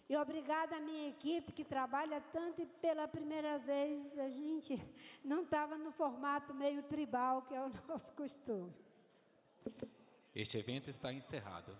E obrigada à minha equipe que trabalha tanto, e pela primeira vez a gente não estava no formato meio tribal, que é o nosso costume. Este evento está encerrado.